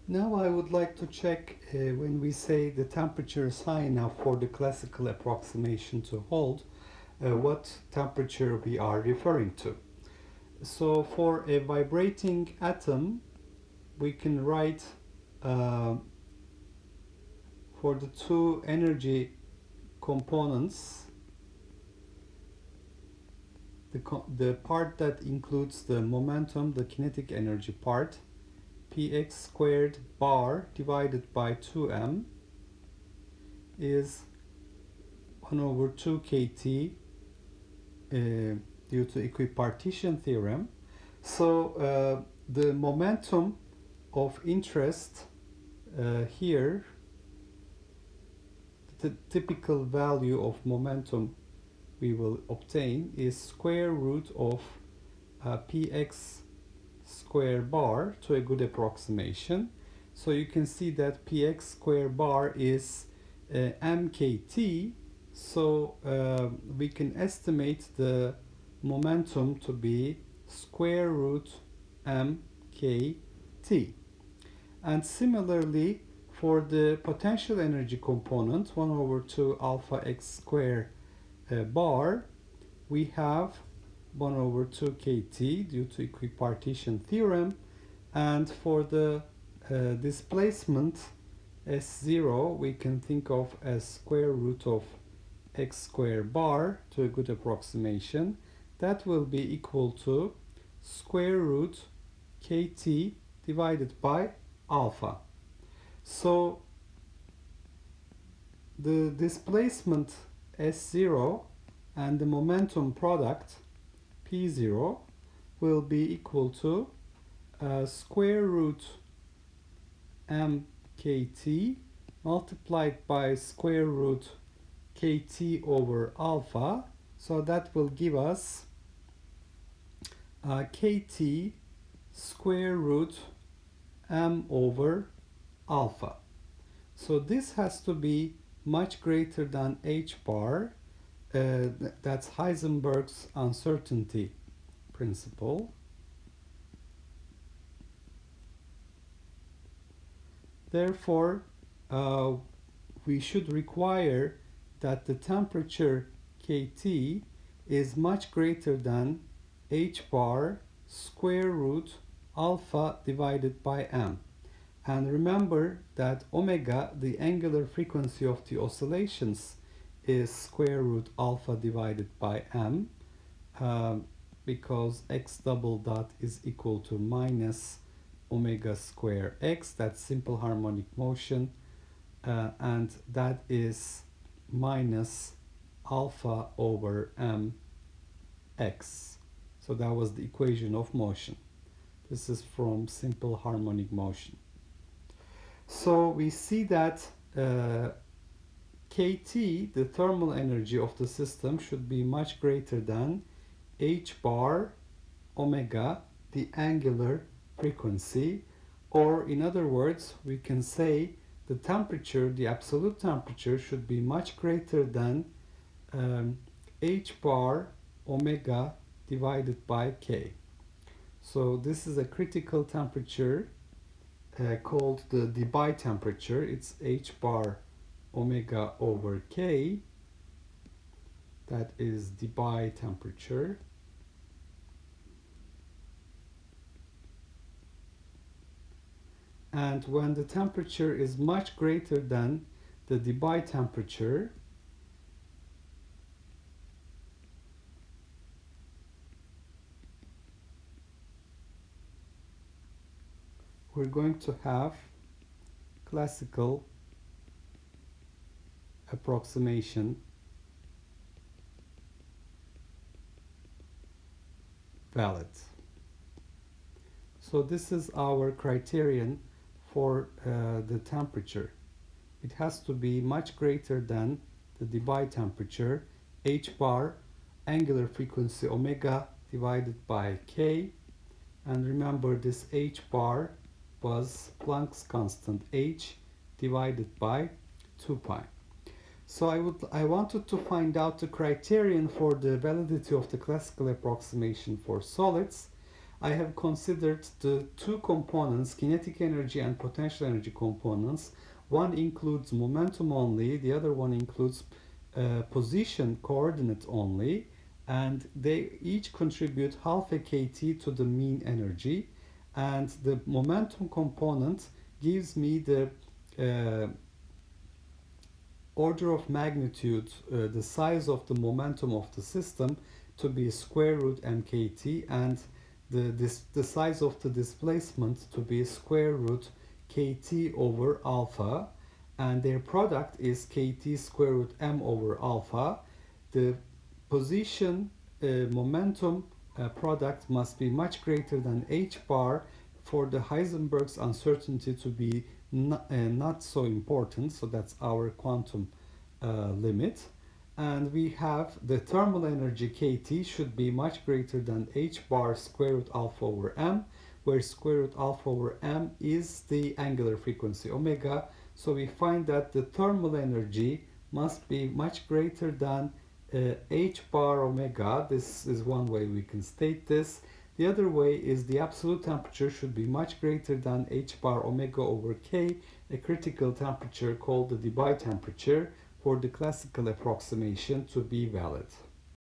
Now I would like to check when we say the temperature is high enough for the classical approximation to hold, what temperature we are referring to. So for a vibrating atom, we can write for the two energy components, the part that includes the momentum, the kinetic energy part, px squared bar divided by 2m is 1 over 2 kt due to equipartition theorem. So the momentum of interest here, the typical value of momentum we will obtain is square root of px square bar to a good approximation. So you can see that px square bar is mkt. So we can estimate the momentum to be square root mkt. And similarly, for the potential energy component, 1 over 2 alpha x square bar, we have 1 over 2 kt due to equipartition theorem. And for the displacement S0, we can think of as square root of x square bar to a good approximation. That will be equal to square root kt divided by alpha. So the displacement S0 and the momentum product P0 will be equal to square root mkt multiplied by square root kt over alpha. So that will give us kt square root m over alpha. So this has to be much greater than h bar. That's Heisenberg's uncertainty principle. Therefore, we should require that the temperature Kt is much greater than h bar square root alpha divided by m. And remember that omega, the angular frequency of the oscillations, is square root alpha divided by m, because x double dot is equal to minus omega square x. That's simple harmonic motion, and that is minus alpha over mx. So that was the equation of motion. This is from simple harmonic motion. So we see that Kt, the thermal energy of the system, should be much greater than h bar omega, the angular frequency. Or in other words, we can say the temperature, the absolute temperature, should be much greater than h bar omega divided by k. So this is a critical temperature called the Debye temperature. It's h bar omega over k. That is Debye temperature. And when the temperature is much greater than the Debye temperature, we're going to have classical approximation valid. So this is our criterion for the temperature. It has to be much greater than the Debye temperature, h bar angular frequency omega divided by k. And remember, this h bar was Planck's constant h divided by 2 pi. So I wanted to find out the criterion for the validity of the classical approximation for solids. I have considered the two components, kinetic energy and potential energy components. One includes momentum only, the other one includes position coordinate only, and they each contribute half a kT to the mean energy, and the momentum component gives me the uh, order of magnitude, the size of the momentum of the system to be square root mkt, and the size of the displacement to be square root kt over alpha, and their product is kt square root m over alpha. The position momentum product must be much greater than h bar for the Heisenberg's uncertainty to be not so important, so that's our quantum limit. And we have the thermal energy kT should be much greater than h bar square root alpha over m, where square root alpha over m is the angular frequency omega. So we find that the thermal energy must be much greater than h bar omega. This is one way we can state this. The other way is the absolute temperature should be much greater than h bar omega over k, a critical temperature called the Debye temperature, for the classical approximation to be valid.